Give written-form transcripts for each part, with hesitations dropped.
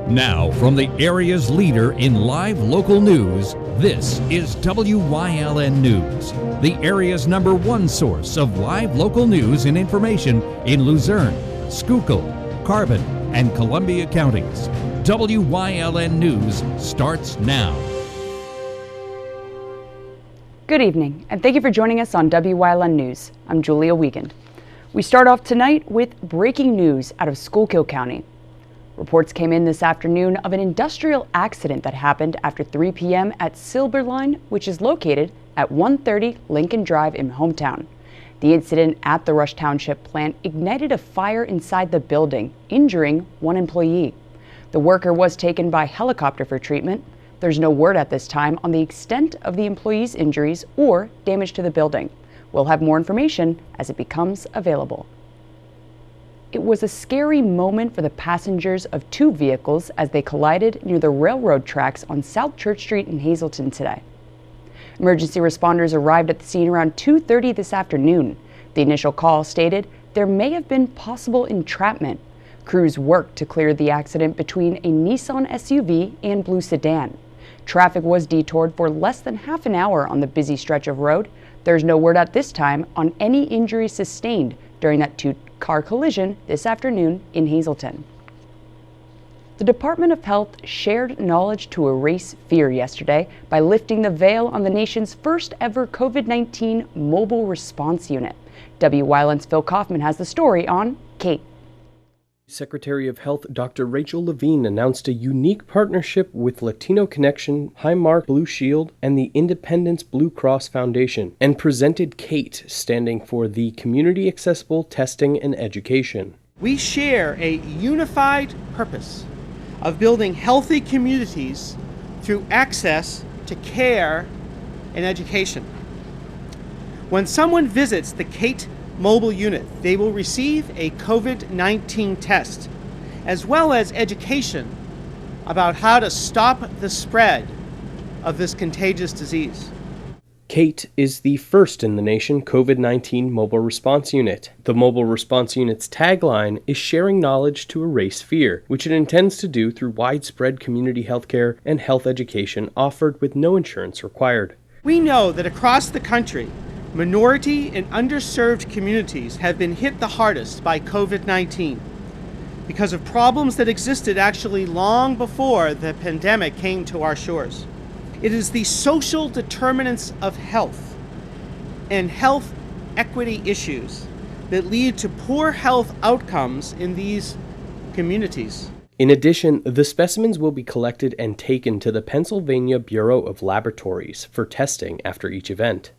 Now, from the area's leader in live local news, this is WYLN News, the area's #1 source of live local news and information in Luzerne, Schuylkill, Carbon, and Columbia counties. WYLN News starts now. Good evening, and thank you for joining us on WYLN News. I'm Julia Wiegand. We start off tonight with breaking news out of Schuylkill County. Reports came in this afternoon of an industrial accident that happened after 3 p.m. at Silberline, which is located at 130 Lincoln Drive in Hometown. The incident at the Rush Township plant ignited a fire inside the building, injuring one employee. The worker was taken by helicopter for treatment. There's no word at this time on the extent of the employee's injuries or damage to the building. We'll have more information as it becomes available. It was a scary moment for the passengers of two vehicles as they collided near the railroad tracks on South Church Street in Hazleton today. Emergency responders arrived at the scene around 2:30 this afternoon. The initial call stated there may have been possible entrapment. Crews worked to clear the accident between a Nissan SUV and blue sedan. Traffic was detoured for less than half an hour on the busy stretch of road. There's no word at this time on any injuries sustained during that two-car collision this afternoon in Hazleton. The Department of Health shared knowledge to erase fear yesterday by lifting the veil on the nation's first ever COVID-19 mobile response unit. WYLN's Phil Kaufman has the story on Kate. Secretary of Health Dr. Rachel Levine announced a unique partnership with Latino Connection, Highmark Blue Shield, and the Independence Blue Cross Foundation, and presented CATE, standing for the Community Accessible Testing and Education. We share a unified purpose of building healthy communities through access to care and education. When someone visits the CATE mobile unit, they will receive a COVID-19 test, as well as education about how to stop the spread of this contagious disease. CATE is the first in the nation COVID-19 mobile response unit. The mobile response unit's tagline is sharing knowledge to erase fear, which it intends to do through widespread community healthcare and health education offered with no insurance required. We know that across the country, minority and underserved communities have been hit the hardest by COVID-19 because of problems that existed actually long before the pandemic came to our shores. It is the social determinants of health and health equity issues that lead to poor health outcomes in these communities. In addition, the specimens will be collected and taken to the Pennsylvania Bureau of Laboratories for testing after each event.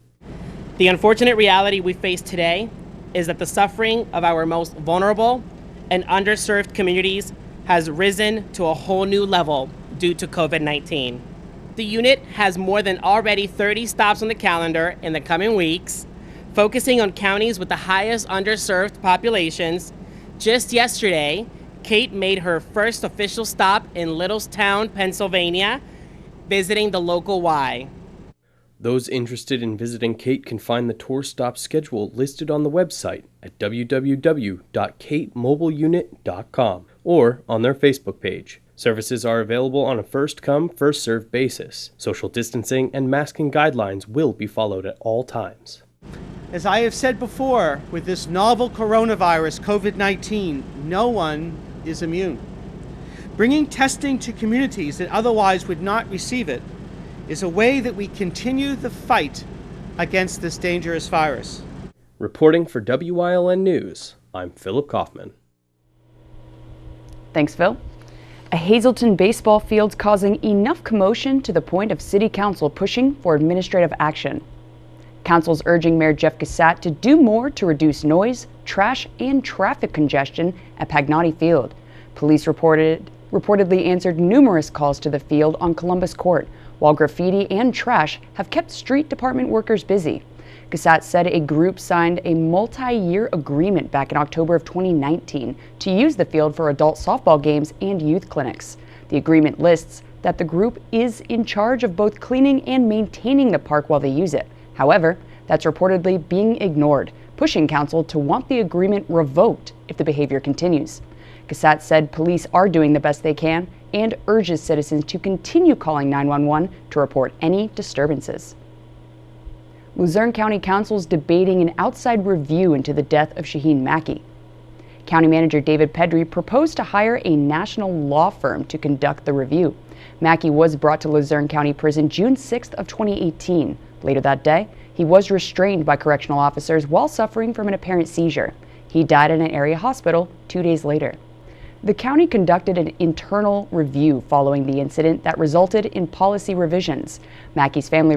The unfortunate reality we face today is that the suffering of our most vulnerable and underserved communities has risen to a whole new level due to COVID-19. The unit has more than already 30 stops on the calendar in the coming weeks, focusing on counties with the highest underserved populations. Just yesterday, Kate made her first official stop in Littlestown, Pennsylvania, visiting the local Y. Those interested in visiting CATE can find the tour stop schedule listed on the website at www.katemobileunit.com or on their Facebook page. Services are available on a first-come, first-served basis. Social distancing and masking guidelines will be followed at all times. As I have said before, with this novel coronavirus, COVID-19, no one is immune. Bringing testing to communities that otherwise would not receive it is a way that we continue the fight against this dangerous virus. Reporting for WYLN News, I'm Philip Kaufman. Thanks, Phil. A Hazleton baseball field causing enough commotion to the point of City Council pushing for administrative action. Council's urging Mayor Jeff Gassat to do more to reduce noise, trash, and traffic congestion at Pagnotti Field. Police reportedly answered numerous calls to the field on Columbus Court, while graffiti and trash have kept street department workers busy. Gassat said a group signed a multi-year agreement back in October of 2019 to use the field for adult softball games and youth clinics. The agreement lists that the group is in charge of both cleaning and maintaining the park while they use it. However, that's reportedly being ignored, pushing council to want the agreement revoked if the behavior continues. Gassat said police are doing the best they can and urges citizens to continue calling 911 to report any disturbances. Luzerne County Council is debating an outside review into the death of Shaheen Mackey. County Manager David Pedri proposed to hire a national law firm to conduct the review. Mackey was brought to Luzerne County Prison June 6th of 2018. Later that day, he was restrained by correctional officers while suffering from an apparent seizure. He died in an area hospital 2 days later. The county conducted an internal review following the incident that resulted in policy revisions. Mackey's family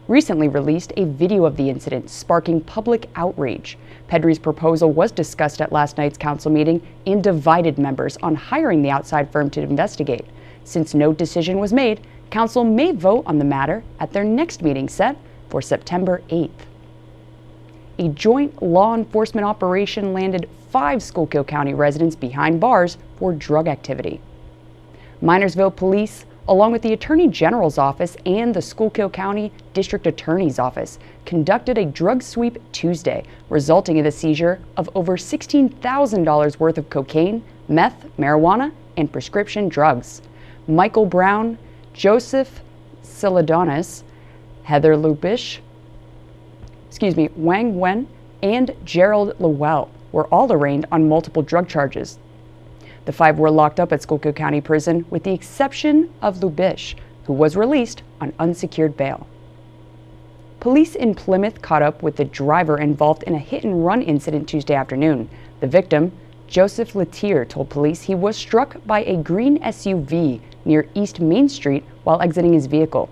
recently released a video of the incident, sparking public outrage. Pedri's proposal was discussed at last night's council meeting and divided members on hiring the outside firm to investigate. Since no decision was made, council may vote on the matter at their next meeting set for September 8th. A joint law enforcement operation landed 5 Schuylkill County residents behind bars for drug activity. Minersville Police, along with the Attorney General's Office and the Schuylkill County District Attorney's Office, conducted a drug sweep Tuesday, resulting in the seizure of over $16,000 worth of cocaine, meth, marijuana, and prescription drugs. Michael Brown, Joseph Siladonis, Heather Lubish, Wang Wen, and Gerald Lowell were all arraigned on multiple drug charges. The 5 were locked up at Schuylkill County Prison, with the exception of Lubish, who was released on unsecured bail. Police in Plymouth caught up with the driver involved in a hit-and-run incident Tuesday afternoon. The victim, Joseph Letier, told police he was struck by a green SUV near East Main Street while exiting his vehicle.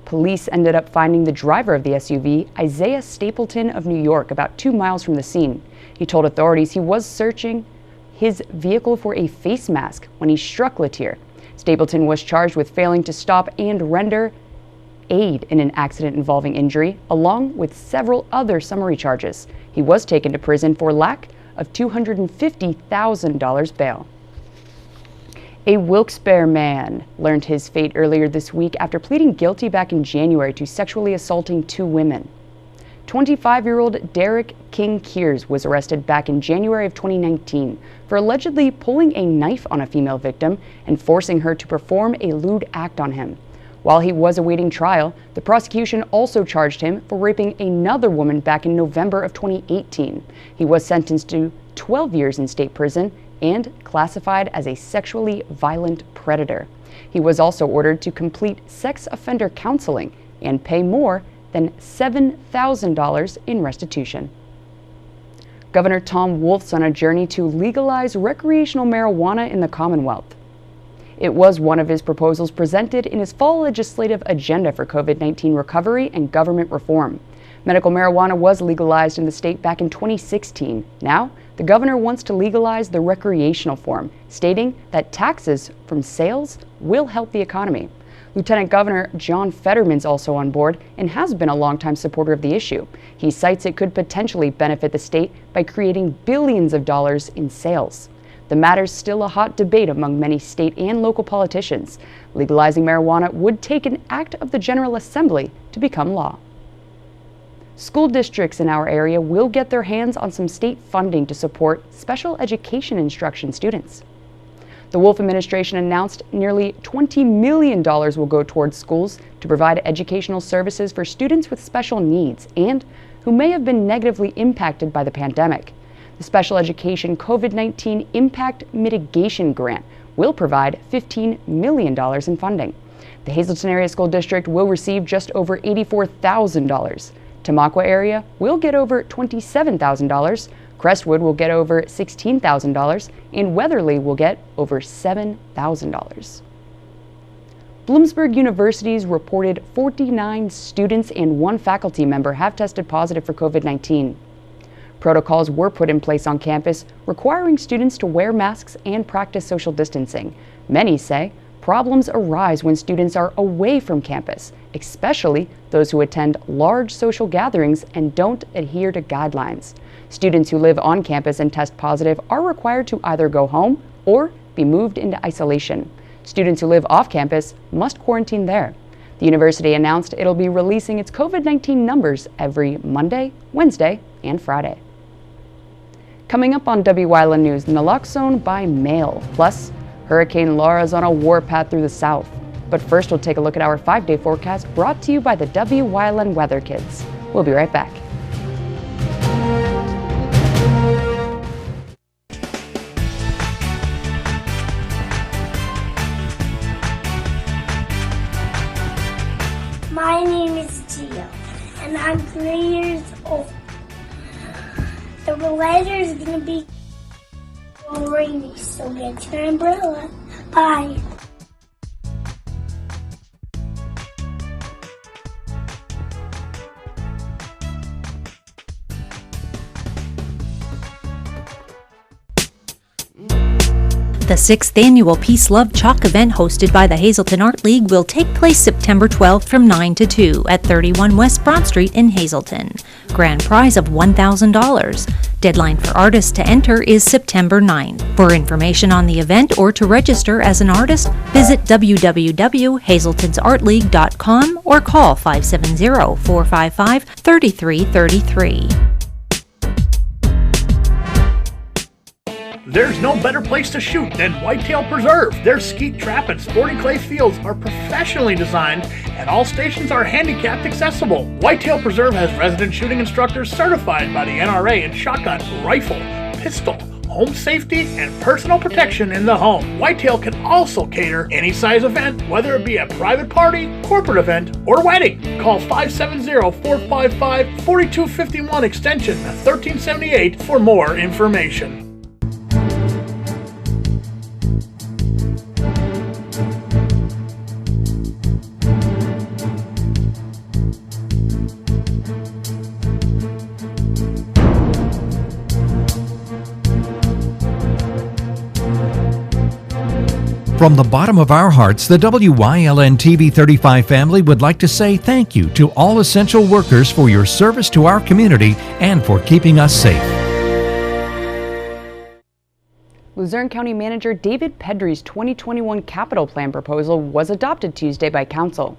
Police ended up finding the driver of the SUV, Isaiah Stapleton of New York, about 2 miles from the scene. He told authorities he was searching his vehicle for a face mask when he struck Letier. Stapleton was charged with failing to stop and render aid in an accident involving injury, along with several other summary charges. He was taken to prison for lack of $250,000 bail. A Wilkes-Barre man learned his fate earlier this week after pleading guilty back in January to sexually assaulting 2 women. 25-year-old Derek King Kears was arrested back in January of 2019 for allegedly pulling a knife on a female victim and forcing her to perform a lewd act on him. While he was awaiting trial, the prosecution also charged him for raping another woman back in November of 2018. He was sentenced to 12 years in state prison and classified as a sexually violent predator. He was also ordered to complete sex offender counseling and pay more than $7,000 in restitution. Governor Tom Wolf's on a journey to legalize recreational marijuana in the Commonwealth. It was one of his proposals presented in his fall legislative agenda for COVID-19 recovery and government reform. Medical marijuana was legalized in the state back in 2016. Now, the governor wants to legalize the recreational form, stating that taxes from sales will help the economy. Lieutenant Governor John Fetterman's also on board and has been a longtime supporter of the issue. He cites it could potentially benefit the state by creating billions of dollars in sales. The matter's still a hot debate among many state and local politicians. Legalizing marijuana would take an act of the General Assembly to become law. School districts in our area will get their hands on some state funding to support special education instruction students. The Wolf administration announced nearly $20 million will go towards schools to provide educational services for students with special needs and who may have been negatively impacted by the pandemic. The Special Education COVID-19 Impact Mitigation Grant will provide $15 million in funding. The Hazleton Area School District will receive just over $84,000. Tamaqua area will get over $27,000. Crestwood will get over $16,000, and Weatherly will get over $7,000. Bloomsburg University's reported 49 students and 1 faculty member have tested positive for COVID-19. Protocols were put in place on campus requiring students to wear masks and practice social distancing. Many say problems arise when students are away from campus, especially those who attend large social gatherings and don't adhere to guidelines. Students who live on campus and test positive are required to either go home or be moved into isolation. Students who live off campus must quarantine there. The university announced it'll be releasing its COVID-19 numbers every Monday, Wednesday, and Friday. Coming up on Wyln News, naloxone by mail, plus Hurricane Laura is on a warpath through the south. But first, we'll take a look at our 5-day forecast brought to you by the Wyln Weather Kids. We'll be right back. My name is Gio, and I'm 3 years old. The weather is going to be rainy, so get your umbrella. Bye. The 6th annual Peace Love Chalk event hosted by the Hazleton Art League will take place September 12th from 9 to 2 at 31 West Broad Street in Hazleton. Grand prize of $1,000. Deadline for artists to enter is September 9th. For information on the event or to register as an artist, visit www.hazletonsartleague.com or call 570-455-3333. There's no better place to shoot than Whitetail Preserve. Their skeet trap and sporting clay fields are professionally designed and all stations are handicapped accessible. Whitetail Preserve has resident shooting instructors certified by the NRA in shotgun, rifle, pistol, home safety, and personal protection in the home. Whitetail can also cater any size event, whether it be a private party, corporate event, or wedding. Call 570-455-4251 extension 1378 for more information. From the bottom of our hearts, the WYLN TV 35 family would like to say thank you to all essential workers for your service to our community and for keeping us safe. Luzerne County Manager David Pedri's 2021 capital plan proposal was adopted Tuesday by Council.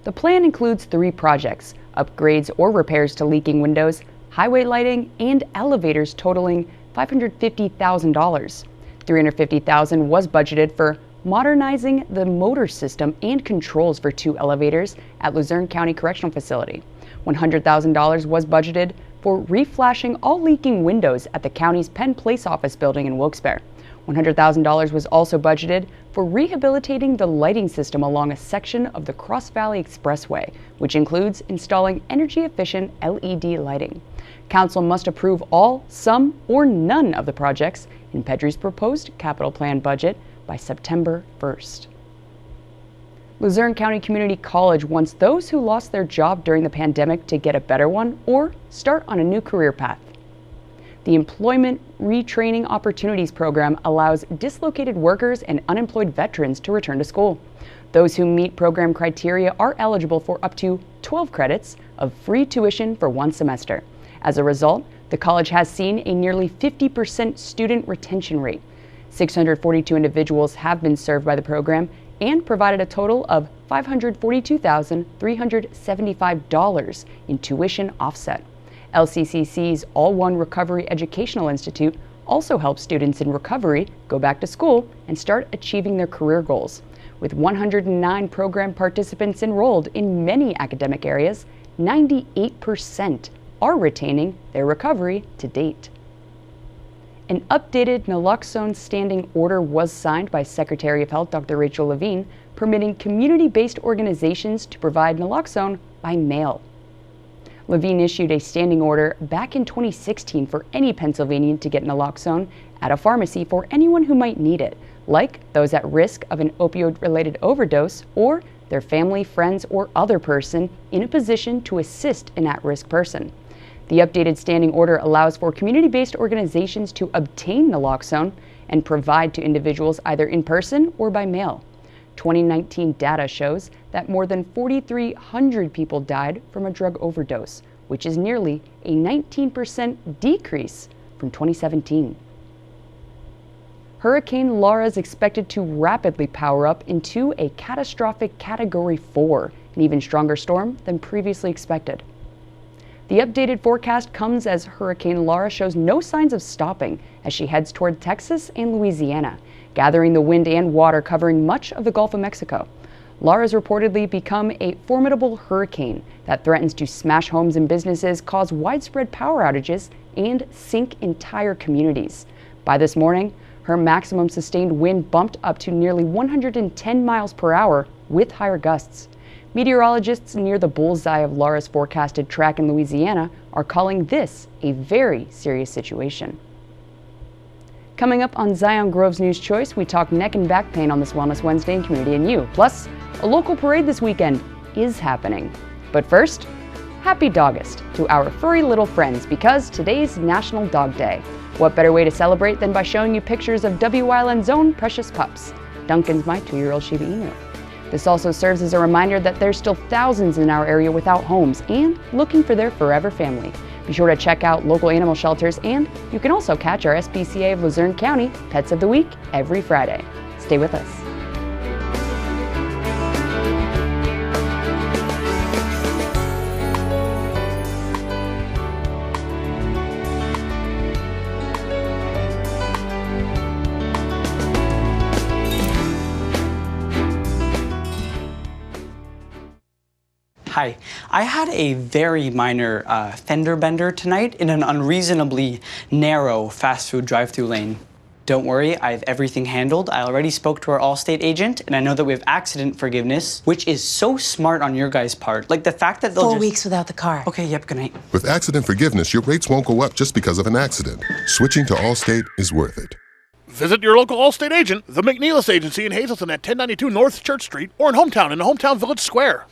The plan includes 3 projects: upgrades or repairs to leaking windows, highway lighting, and elevators totaling $550,000. $350,000 was budgeted for modernizing the motor system and controls for 2 elevators at Luzerne County Correctional Facility. $100,000 was budgeted for reflashing all leaking windows at the county's Penn Place office building in Wilkes-Barre. $100,000 was also budgeted for rehabilitating the lighting system along a section of the Cross Valley Expressway, which includes installing energy-efficient LED lighting. Council must approve all, some, or none of the projects in Pedri's proposed capital plan budget by September 1st. Luzerne County Community College wants those who lost their job during the pandemic to get a better one or start on a new career path. The Employment Retraining Opportunities Program allows dislocated workers and unemployed veterans to return to school. Those who meet program criteria are eligible for up to 12 credits of free tuition for 1 semester. As a result, the college has seen a nearly 50% student retention rate. 642 individuals have been served by the program and provided a total of $542,375 in tuition offset. LCCC's All One Recovery Educational Institute also helps students in recovery go back to school and start achieving their career goals. With 109 program participants enrolled in many academic areas, 98% are retaining their recovery to date. An updated naloxone standing order was signed by Secretary of Health Dr. Rachel Levine, permitting community-based organizations to provide naloxone by mail. Levine issued a standing order back in 2016 for any Pennsylvanian to get naloxone at a pharmacy for anyone who might need it, like those at risk of an opioid-related overdose or their family, friends, or other person in a position to assist an at-risk person. The updated standing order allows for community-based organizations to obtain naloxone and provide to individuals either in person or by mail. 2019 data shows that more than 4,300 people died from a drug overdose, which is nearly a 19% decrease from 2017. Hurricane Laura is expected to rapidly power up into a catastrophic Category 4, an even stronger storm than previously expected. The updated forecast comes as Hurricane Laura shows no signs of stopping as she heads toward Texas and Louisiana, gathering the wind and water covering much of the Gulf of Mexico. Laura has reportedly become a formidable hurricane that threatens to smash homes and businesses, cause widespread power outages, and sink entire communities. By this morning, her maximum sustained wind bumped up to nearly 110 miles per hour with higher gusts. Meteorologists near the bullseye of Laura's forecasted track in Louisiana are calling this a very serious situation. Coming up on Zion Grove's News Choice, we talk neck and back pain on this Wellness Wednesday in Community and You. Plus, a local parade this weekend is happening. But first, happy Dogust to our furry little friends because today's National Dog Day. What better way to celebrate than by showing you pictures of Wyln's own precious pups. Duncan's my 2-year-old Shiba Inu. This also serves as a reminder that there's still thousands in our area without homes and looking for their forever family. Be sure to check out local animal shelters, and you can also catch our SPCA of Luzerne County Pets of the Week every Friday. Stay with us. Hi, I had a very minor fender bender tonight in an unreasonably narrow fast food drive-through lane. Don't worry, I have everything handled. I already spoke to our Allstate agent, and I know that we have accident forgiveness, which is so smart on your guys' part. Like the fact that they'll 4 weeks without the car. Okay, yep, good night. With accident forgiveness, your rates won't go up just because of an accident. Switching to Allstate is worth it. Visit your local Allstate agent, the McNeilis Agency in Hazleton at 1092 North Church Street, or in Hometown Hometown Village Square.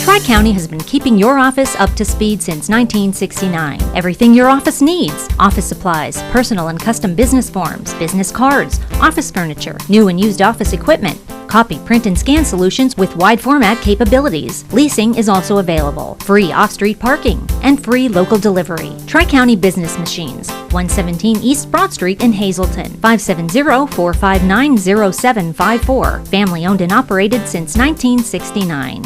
Tri-County has been keeping your office up to speed since 1969. Everything your office needs: office supplies, personal and custom business forms, business cards, office furniture, new and used office equipment, copy, print, and scan solutions with wide format capabilities. Leasing is also available, free off-street parking, and free local delivery. Tri-County Business Machines, 117 East Broad Street in Hazleton, 570-459-0754. Family owned and operated since 1969.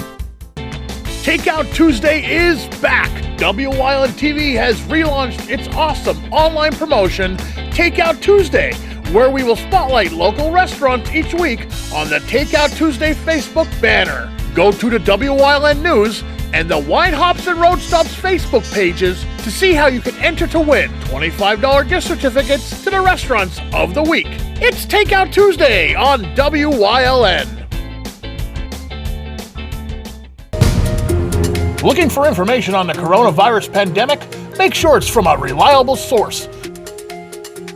Takeout Tuesday is back! Wyln TV has relaunched its awesome online promotion, Takeout Tuesday, where we will spotlight local restaurants each week on the Takeout Tuesday Facebook banner. Go to the Wyln News and the Wine Hops and Road Stops Facebook pages to see how you can enter to win $25 gift certificates to the restaurants of the week. It's Takeout Tuesday on Wyln. Looking for information on the coronavirus pandemic? Make sure it's from a reliable source.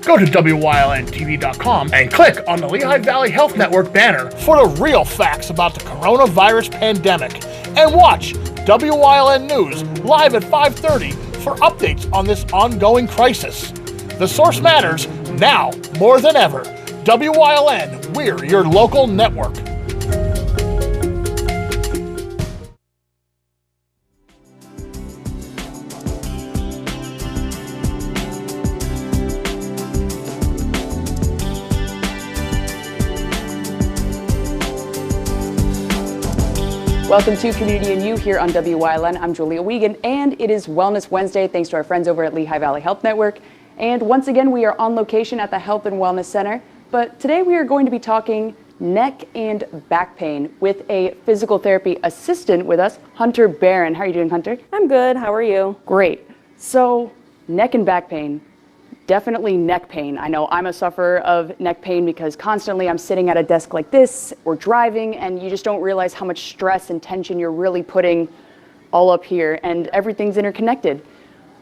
Go to WYLNTV.com and click on the Lehigh Valley Health Network banner for the real facts about the coronavirus pandemic. And watch WYLN News live at 5:30 for updates on this ongoing crisis. The source matters now more than ever. WYLN, we're your local network. Welcome to Community and You here on Wyln. I'm Julia Wiegand, and it is Wellness Wednesday thanks to our friends over at Lehigh Valley Health Network. And once again, we are on location at the Health and Wellness Center. But today we are going to be talking neck and back pain with a physical therapy assistant with us, Hunter Barron. How are you doing, Hunter? I'm good. How are you? Great. So, neck and back pain. Definitely neck pain. I know I'm a sufferer of neck pain because constantly I'm sitting at a desk like this or driving, and you just don't realize how much stress and tension you're really putting all up here, and everything's interconnected.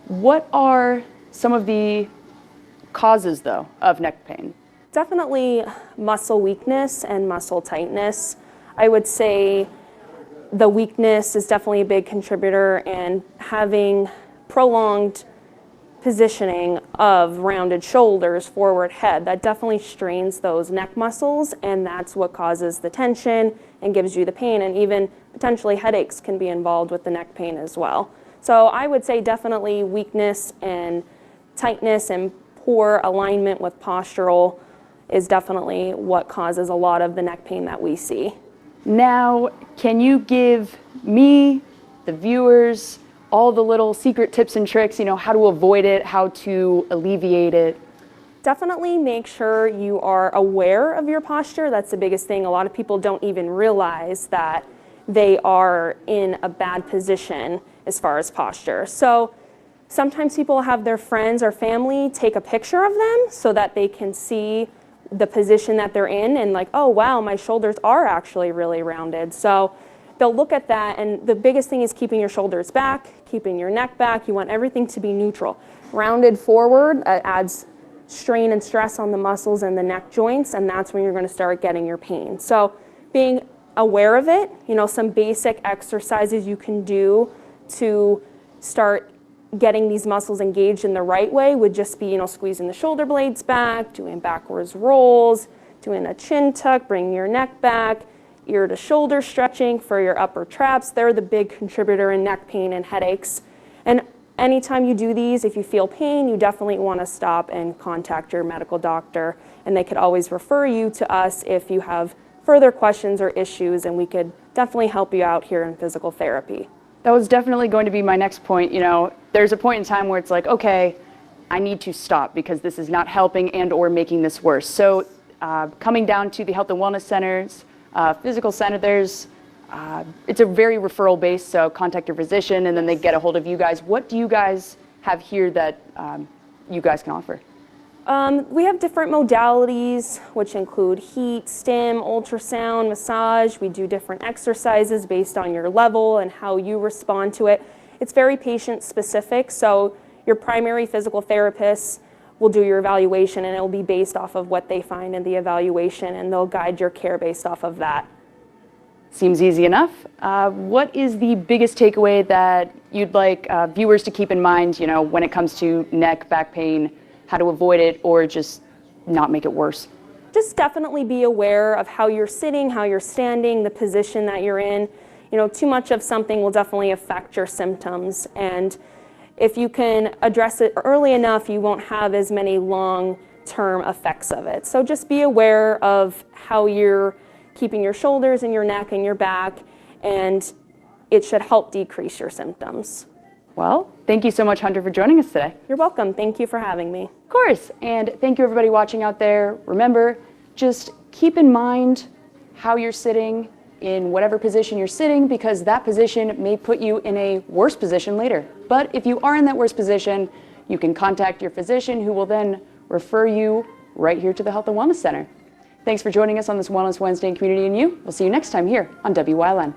What are some of the causes, though, of neck pain? Definitely muscle weakness and muscle tightness. I would say the weakness is definitely a big contributor, and having prolonged positioning of rounded shoulders, forward head, that definitely strains those neck muscles, and that's what causes the tension and gives you the pain, and even potentially headaches can be involved with the neck pain as well. So I would say definitely weakness and tightness and poor alignment with postural is definitely what causes a lot of the neck pain that we see. Now, can you give me, the viewers, all the little secret tips and tricks, how to avoid it, how to alleviate it? Definitely make sure you are aware of your posture. That's the biggest thing. A lot of people don't even realize that they are in a bad position as far as posture. So sometimes people have their friends or family take a picture of them so that they can see the position that they're in and like, oh wow, my shoulders are actually really rounded. So they'll look at that, and the biggest thing is keeping your shoulders back, keeping your neck back. You want everything to be neutral. Rounded forward adds strain and stress on the muscles and the neck joints, and that's when you're going to start getting your pain. So being aware of it, some basic exercises you can do to start getting these muscles engaged in the right way would just be, squeezing the shoulder blades back, doing backwards rolls, doing a chin tuck, bringing your neck back, ear to shoulder stretching for your upper traps. They're the big contributor in neck pain and headaches. And anytime you do these, if you feel pain, you definitely want to stop and contact your medical doctor, and they could always refer you to us if you have further questions or issues, and we could definitely help you out here in physical therapy. That was definitely going to be my next point. There's a point in time where it's like, okay, I need to stop because this is not helping and or making this worse. So coming down to the health and wellness centers, physical centers, it's a very referral based, so contact your physician and then they get a hold of you guys. What do you guys have here that you guys can offer? We have different modalities, which include heat, stim, ultrasound, massage. We do different exercises based on your level and how you respond to it. It's very patient specific, so your primary physical therapist will do your evaluation, and it will be based off of what they find in the evaluation, and they'll guide your care based off of that. Seems easy enough. What is the biggest takeaway that you'd like viewers to keep in mind, when it comes to neck, back pain, how to avoid it or just not make it worse? Just definitely be aware of how you're sitting, how you're standing, the position that you're in. Too much of something will definitely affect your symptoms, and if you can address it early enough, you won't have as many long-term effects of it. So just be aware of how you're keeping your shoulders and your neck and your back, and it should help decrease your symptoms. Well, thank you so much, Hunter, for joining us today. You're welcome. Thank you for having me. Of course. And thank you, everybody watching out there. Remember, just keep in mind how you're sitting in whatever position you're sitting, because that position may put you in a worse position later. But if you are in that worse position, you can contact your physician, who will then refer you right here to the Health and Wellness Center. Thanks for joining us on this Wellness Wednesday in Community and You. We'll see you next time here on WYLN.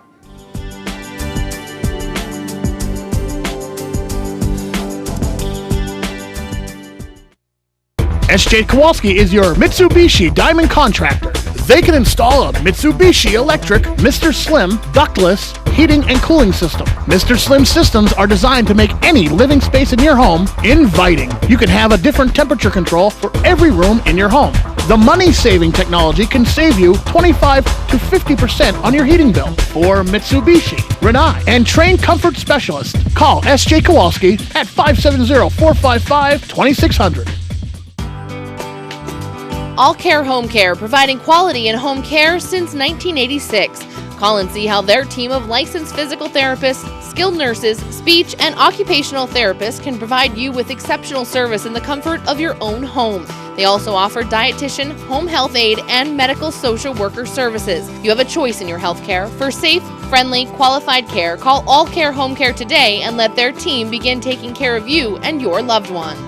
SJ Kowalski is your Mitsubishi Diamond Contractor. They can install a Mitsubishi electric Mr. Slim ductless heating and cooling system. Mr. Slim systems are designed to make any living space in your home inviting. You can have a different temperature control for every room in your home. The money-saving technology can save you 25 to 50% on your heating bill. For Mitsubishi, Rinnai, and trained comfort specialists, call SJ Kowalski at 570-455-2600. All Care Home Care, providing quality in home care since 1986. Call and see how their team of licensed physical therapists, skilled nurses, speech, and occupational therapists can provide you with exceptional service in the comfort of your own home. They also offer dietitian, home health aide, and medical social worker services. You have a choice in your health care. For safe, friendly, qualified care, call All Care Home Care today and let their team begin taking care of you and your loved ones.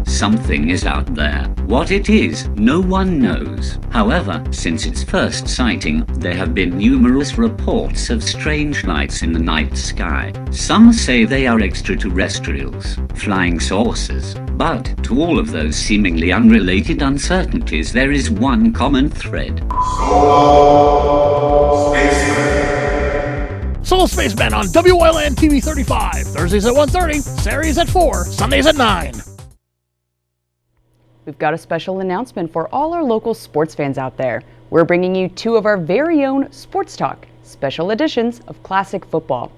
Something is out there. What it is, no one knows. However, since its first sighting, there have been numerous reports of strange lights in the night sky. Some say they are extraterrestrials, flying saucers. But to all of those seemingly unrelated uncertainties, there is one common thread. Soul Spacemen on WYLN TV 35. Thursdays at 1:30, Saturdays at 4, Sundays at 9. We've got a special announcement for all our local sports fans out there. We're bringing you two of our very own Sports Talk special editions of classic football.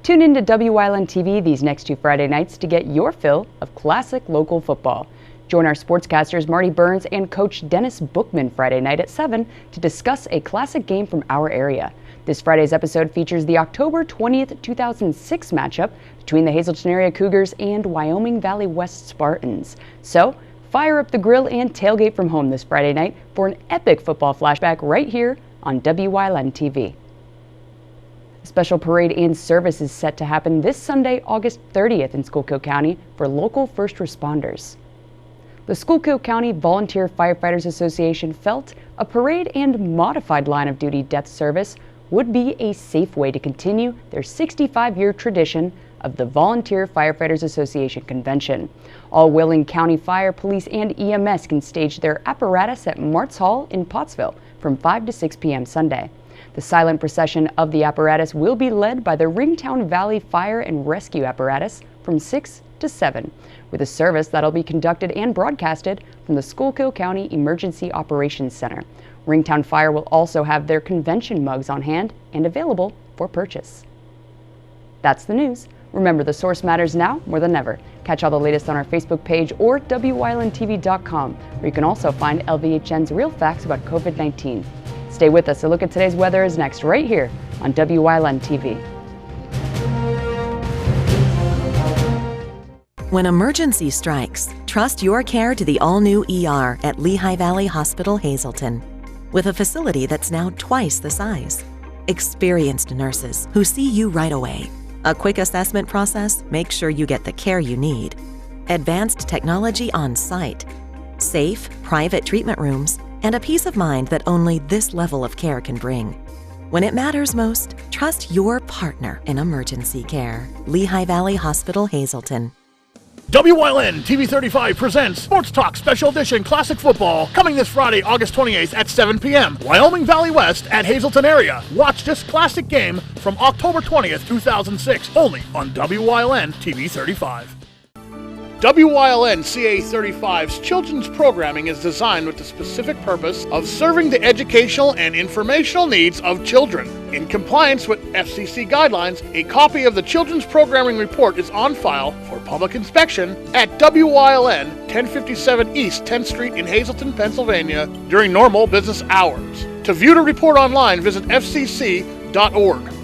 Tune in to WYLN TV these next two Friday nights to get your fill of classic local football. Join our sportscasters Marty Burns and Coach Dennis Bookman Friday night at 7 to discuss a classic game from our area. This Friday's episode features the October 20th, 2006 matchup between the Hazleton Area Cougars and Wyoming Valley West Spartans. So, fire up the grill and tailgate from home this Friday night for an epic football flashback right here on WYLN TV. A special parade and service is set to happen this Sunday, August 30th in Schuylkill County for local first responders. The Schuylkill County Volunteer Firefighters Association felt a parade and modified line of duty death service would be a safe way to continue their 65-year tradition of the Volunteer Firefighters Association Convention. All Wyln County Fire, Police, and EMS can stage their apparatus at Martz Hall in Pottsville from 5 to 6 p.m. Sunday. The silent procession of the apparatus will be led by the Ringtown Valley Fire and Rescue Apparatus from 6 to 7, with a service that'll be conducted and broadcasted from the Schuylkill County Emergency Operations Center. Ringtown Fire will also have their convention mugs on hand and available for purchase. That's the news. Remember, the source matters now more than ever. Catch all the latest on our Facebook page or WYLNTV.com, where you can also find LVHN's real facts about COVID-19. Stay with us. A look at today's weather is next right here on WYLN TV. When emergency strikes, trust your care to the all-new ER at Lehigh Valley Hospital, Hazleton. With a facility that's now twice the size. Experienced nurses who see you right away. A quick assessment process makes sure you get the care you need. Advanced technology on site. Safe, private treatment rooms, and a peace of mind that only this level of care can bring. When it matters most, trust your partner in emergency care. Lehigh Valley Hospital, Hazleton. WYLN TV 35 presents Sports Talk Special Edition Classic Football, coming this Friday, August 28th at 7 p.m. Wyoming Valley West at Hazleton Area. Watch this classic game from October 20th, 2006, only on WYLN TV 35. WYLN CA35's children's programming is designed with the specific purpose of serving the educational and informational needs of children. In compliance with FCC guidelines, a copy of the Children's Programming Report is on file for public inspection at WYLN 1057 East 10th Street in Hazleton, Pennsylvania during normal business hours. To view the report online, visit fcc.org.